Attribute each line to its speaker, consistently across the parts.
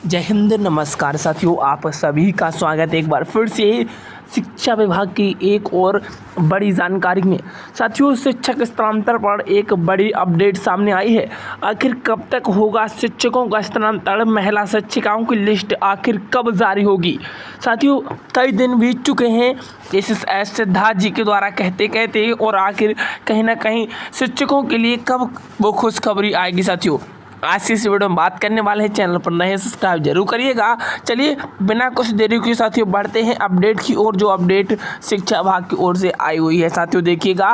Speaker 1: जय हिंद, नमस्कार साथियों, आप सभी का स्वागत है एक बार फिर से शिक्षा विभाग की एक और बड़ी जानकारी में। साथियों, शिक्षक स्थानांतरण पर एक बड़ी अपडेट सामने आई है। आखिर कब तक होगा शिक्षकों का स्थानांतरण, महिला शिक्षिकाओं की लिस्ट आखिर कब जारी होगी। साथियों, कई दिन बीत चुके हैं एसएस सिद्धार्थ जी के द्वारा कहते कहते, और आखिर कहीं ना कहीं शिक्षकों के लिए कब वो खुशखबरी आएगी। साथियों, आज की इस वीडियो में बात करने वाले हैं। चैनल पर नए सब्सक्राइब जरूर करिएगा। चलिए बिना कुछ देरी के साथियों बढ़ते हैं अपडेट की ओर, जो अपडेट शिक्षा विभाग की ओर से आई हुई है। साथियों देखिएगा,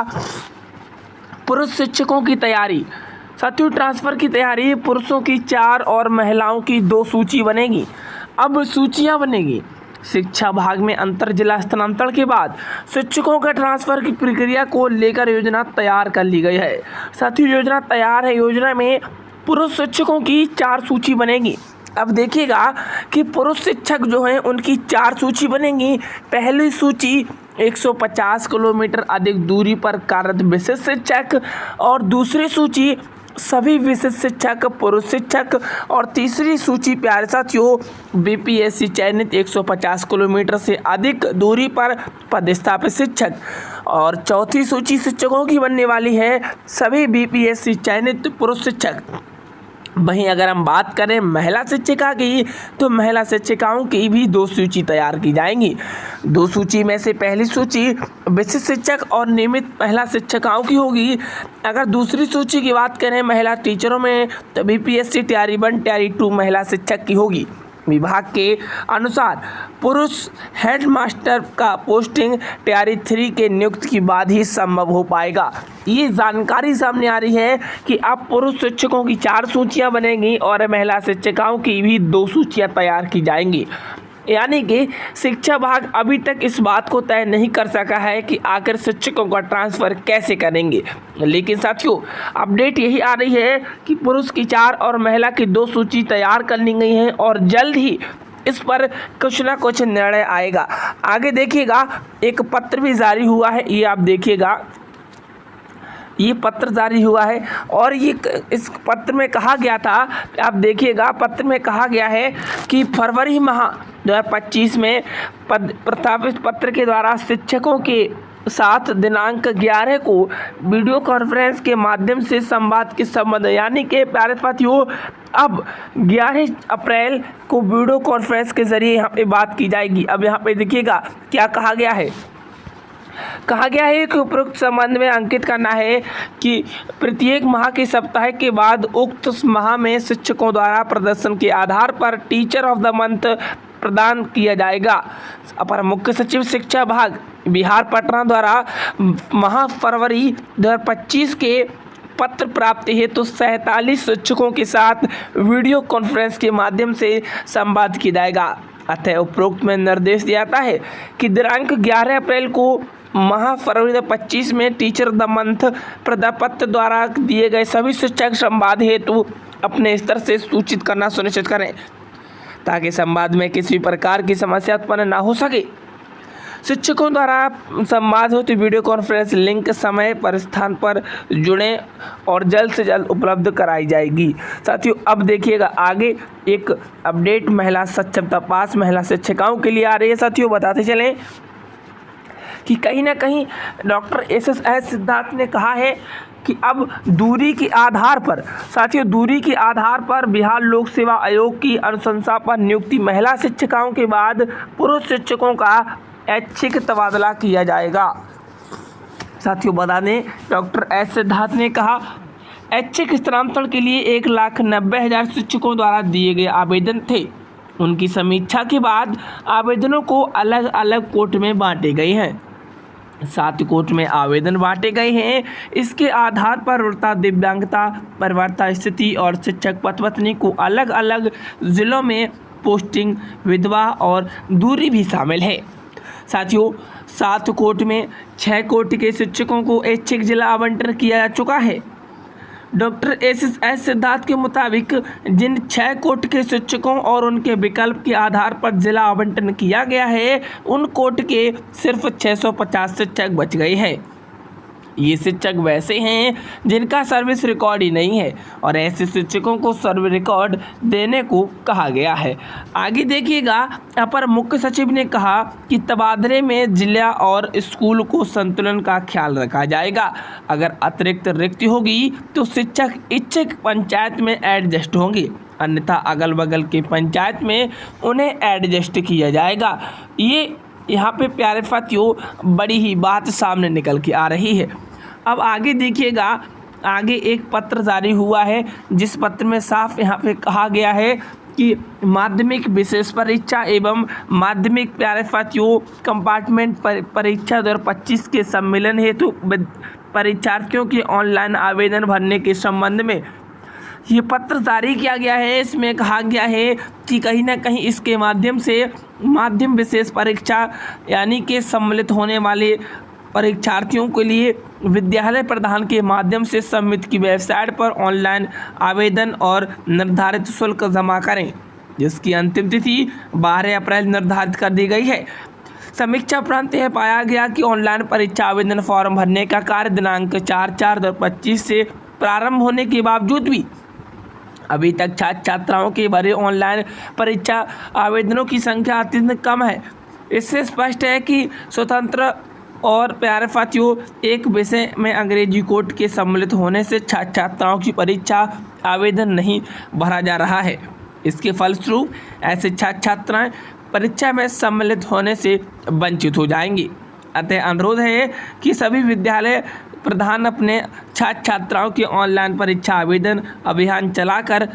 Speaker 1: पुरुष शिक्षकों की तैयारी। साथियों, ट्रांसफर की तैयारी, पुरुषों की 4 और महिलाओं की 2 सूची बनेगी। अब सूचियां बनेगी। शिक्षा विभाग में अंतर जिला स्थानांतरण के बाद शिक्षकों के ट्रांसफर की प्रक्रिया को लेकर योजना तैयार कर ली गई है। साथियों, योजना तैयार है। योजना में पुरुष शिक्षकों की 4 सूची बनेगी। अब देखिएगा कि पुरुष शिक्षक जो हैं उनकी 4 सूची बनेगी। पहली सूची 150 किलोमीटर अधिक दूरी पर कार्यरत विशिष्ट शिक्षक, और दूसरी सूची सभी विशिष्ट शिक्षक पुरुष शिक्षक, और तीसरी सूची प्यारे साथियों बीपीएससी चयनित 150 किलोमीटर से अधिक दूरी पर पदस्थापित शिक्षक, और चौथी सूची शिक्षकों की बनने वाली है सभी बीपीएससी चयनित पुरुष शिक्षक। वहीं अगर हम बात करें महिला शिक्षिका की, तो महिला शिक्षिकाओं की भी 2 सूची तैयार की जाएंगी। 2 सूची में से पहली सूची विशिष्ट शिक्षक और नियमित महिला शिक्षिकाओं की होगी। अगर दूसरी सूची की बात करें महिला टीचरों में, तो बीपीएससी तैयारी 1 तैयारी 2 महिला शिक्षक की होगी। विभाग के अनुसार पुरुष हेडमास्टर का पोस्टिंग तैयारी 3 के नियुक्ति के बाद ही संभव हो पाएगा। ये जानकारी सामने आ रही है कि अब पुरुष शिक्षकों की 4 सूचियां बनेंगी और महिला शिक्षिकाओं की भी 2 सूचियां तैयार की जाएंगी। यानी कि शिक्षा विभाग अभी तक इस बात को तय नहीं कर सका है कि आखिर शिक्षकों का ट्रांसफ़र कैसे करेंगे। लेकिन साथियों, अपडेट यही आ रही है कि पुरुष की 4 और महिला की 2 सूची तैयार कर ली गई हैं, और जल्द ही इस पर कुछ ना कुछ निर्णय आएगा। आगे देखिएगा, एक पत्र भी जारी हुआ है। ये आप देखिएगा, ये पत्र जारी हुआ है, और ये इस पत्र में कहा गया था, आप देखिएगा, पत्र में कहा गया है कि फरवरी माह 2025 में प्रस्तावित पत्र के द्वारा शिक्षकों के साथ दिनांक 11 को वीडियो कॉन्फ्रेंस के माध्यम से संवाद के संबंध, यानी कि प्यारे साथियों अब 11 अप्रैल को वीडियो कॉन्फ्रेंस के जरिए यहाँ पे बात की जाएगी। अब यहाँ पे देखिएगा क्या कहा गया है। कहा गया है कि उपरोक्त संबंध में अंकित करना है कि प्रत्येक माह के सप्ताह के बाद उक्त माह में शिक्षकों द्वारा प्रदर्शन के आधार पर टीचर ऑफ द मंथ प्रदान किया जाएगा। अपर मुख्य सचिव शिक्षा विभाग बिहार पटना द्वारा माह फरवरी 2025 के पत्र प्राप्ति हेतु 47 शिक्षकों के साथ वीडियो कॉन्फ्रेंस के माध्यम से संवाद किया जाएगा। अतः उपरोक्त में निर्देश दिया जाता है कि दिनांक 11 अप्रैल को माह फरवरी 2025 में टीचर द मंथ प्रपत्र द्वारा दिए गए सभी शिक्षक संवाद हेतु अपने स्तर से सूचित करना सुनिश्चित करें, ताकि संवाद में किसी प्रकार की समस्या उत्पन्न न हो सके। शिक्षकों द्वारा संवाद हेतु वीडियो कॉन्फ्रेंस लिंक समय पर स्थान पर जुड़ें और जल्द से जल्द उपलब्ध कराई जाएगी। साथियों, अब देखिएगा आगे एक अपडेट महिला सक्षमता पास महिला शिक्षिकाओं के लिए आ रही है। साथियों, बताते चलें कि कहीं ना कहीं डॉक्टर एसएस सिद्धार्थ ने कहा है कि अब दूरी के आधार पर, साथियों दूरी के आधार पर बिहार लोक सेवा आयोग की अनुशंसा पर नियुक्ति महिला शिक्षिकाओं के बाद पुरुष शिक्षकों का ऐच्छिक तबादला किया जाएगा। साथियों बता दें, डॉक्टर एस सिद्धार्थ ने कहा ऐच्छिक स्थानांतरण के लिए 1,90,000 शिक्षकों द्वारा दिए गए आवेदन थे। उनकी समीक्षा के बाद आवेदनों को अलग अलग कोट में बांटे गए हैं। 7 कोट में आवेदन बांटे गए हैं। इसके आधार पर वृत्ता, दिव्यांगता, परिवारता स्थिति और शिक्षक पत्नी को अलग अलग जिलों में पोस्टिंग, विधवा और दूरी भी शामिल है। साथियों, 7 कोट में 6 कोट के शिक्षकों को ऐच्छिक जिला आवंटन किया जा चुका है। डॉक्टर एस सिद्धार्थ के मुताबिक जिन 6 कोट के शिक्षकों और उनके विकल्प के आधार पर जिला आवंटन किया गया है, उन कोट के सिर्फ 650 शिक्षक बच गए हैं। ये शिक्षक वैसे हैं जिनका सर्विस रिकॉर्ड ही नहीं है और ऐसे शिक्षकों को सर्विस रिकॉर्ड देने को कहा गया है। आगे देखिएगा, अपर मुख्य सचिव ने कहा कि तबादले में जिला और स्कूल को संतुलन का ख्याल रखा जाएगा। अगर अतिरिक्त रिक्ति होगी तो शिक्षक इच्छुक पंचायत में एडजस्ट होंगे, अन्यथा अगल बगल के पंचायत में उन्हें एडजस्ट किया जाएगा। ये यहाँ पे प्यारे साथियों बड़ी ही बात सामने निकल के आ रही है। अब आगे देखिएगा, आगे एक पत्र जारी हुआ है जिस पत्र में साफ यहाँ पे कहा गया है कि माध्यमिक विशेष परीक्षा एवं माध्यमिक प्यारे साथियों कंपार्टमेंट परीक्षा 2025 के सम्मेलन हेतु परीक्षार्थियों के ऑनलाइन आवेदन भरने के संबंध में ये पत्र जारी किया गया है। इसमें कहा गया है कि कहीं ना कहीं इसके माध्यम से माध्यम विशेष परीक्षा यानी कि सम्मिलित होने वाले परीक्षार्थियों के लिए विद्यालय प्रधान के माध्यम से समिति की वेबसाइट पर ऑनलाइन आवेदन और निर्धारित शुल्क जमा करें, जिसकी अंतिम तिथि 12 अप्रैल निर्धारित कर दी गई है। समीक्षा उपरांत यह पाया गया कि ऑनलाइन परीक्षा आवेदन फॉर्म भरने का कार्य दिनांक 4/4/2025 से प्रारंभ होने के बावजूद भी अभी तक छात्र छात्राओं के भरे ऑनलाइन परीक्षा आवेदनों की संख्या अत्यंत कम है। इससे स्पष्ट है कि स्वतंत्र और प्यारे साथियों एक विषय में अंग्रेजी कोड के सम्मिलित होने से छात्र छात्राओं की परीक्षा आवेदन नहीं भरा जा रहा है। इसके फलस्वरूप ऐसे छात्र छात्राएं परीक्षा में सम्मिलित होने से वंचित हो जाएंगी। अतः अनुरोध है कि सभी विद्यालय प्रधान अपने छात्र छात्राओं के ऑनलाइन परीक्षा आवेदन अभियान चलाकर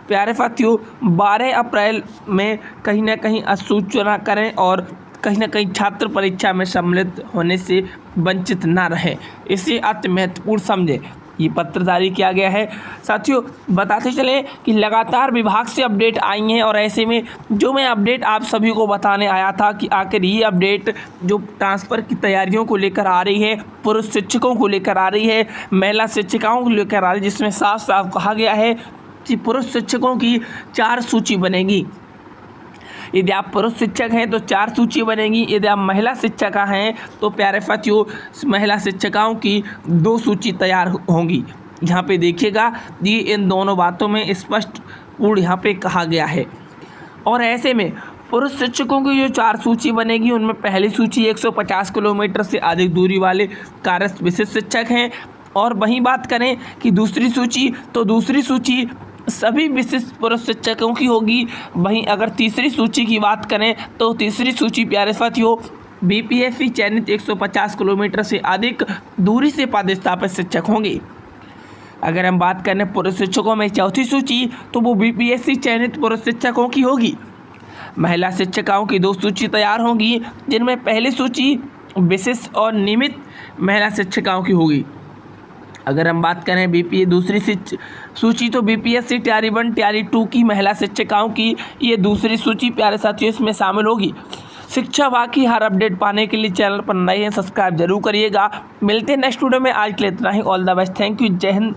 Speaker 1: प्यारे साथियों 12 अप्रैल में कहीं ना कहीं अधिसूचना करें और कहीं ना कहीं छात्र परीक्षा में सम्मिलित होने से वंचित ना रहें। इसे अति महत्वपूर्ण समझें। ये पत्र जारी किया गया है। साथियों बताते चलें कि लगातार विभाग से अपडेट आई हैं और ऐसे में जो मैं अपडेट आप सभी को बताने आया था कि आखिर ये अपडेट जो ट्रांसफ़र की तैयारियों को लेकर आ रही है, पुरुष शिक्षकों को लेकर आ रही है, महिला शिक्षिकाओं को लेकर आ रही है, जिसमें साफ साफ कहा गया है कि पुरुष शिक्षकों की 4 सूची बनेगी। यदि आप पुरुष शिक्षक हैं तो 4 सूची बनेगी, यदि आप महिला शिक्षिका हैं तो प्यारे साथियों महिला शिक्षिकाओं की 2 सूची तैयार होंगी। यहाँ पे देखिएगा ये इन दोनों बातों में स्पष्ट पूर्ण यहाँ पे कहा गया है। और ऐसे में पुरुष शिक्षकों की जो 4 सूची बनेगी उनमें पहली सूची 150 किलोमीटर से अधिक दूरी वाले कार्यस्थ विशिष्ट शिक्षक हैं। और वहीं बात करें कि दूसरी सूची, तो दूसरी सूची सभी विशिष्ट पुरुष शिक्षकों की होगी। वहीं अगर तीसरी सूची की बात करें तो तीसरी सूची प्यारे साथियों बीपीएससी चयनित 150 किलोमीटर से अधिक दूरी से पदस्थापित शिक्षक होंगे। अगर हम बात करें पुरुष शिक्षकों में चौथी सूची तो वो बीपीएससी चयनित पुरुष शिक्षकों की होगी। महिला शिक्षिकाओं की 2 सूची तैयार होंगी, जिनमें पहली सूची विशिष्ट और नियमित महिला शिक्षिकाओं की होगी। अगर हम बात करें बीपीए दूसरी सूची तो बीपीएससी तैयारी 1 तैयारी 2 की महिला शिक्षिकाओं की ये दूसरी सूची प्यारे साथियों इसमें शामिल होगी। शिक्षा बाकी हर अपडेट पाने के लिए चैनल पर नए हैं सब्सक्राइब जरूर करिएगा। मिलते हैं नेक्स्ट वीडियो में। आज के लिए इतना ही। All the best. Thank you. जय हिंद।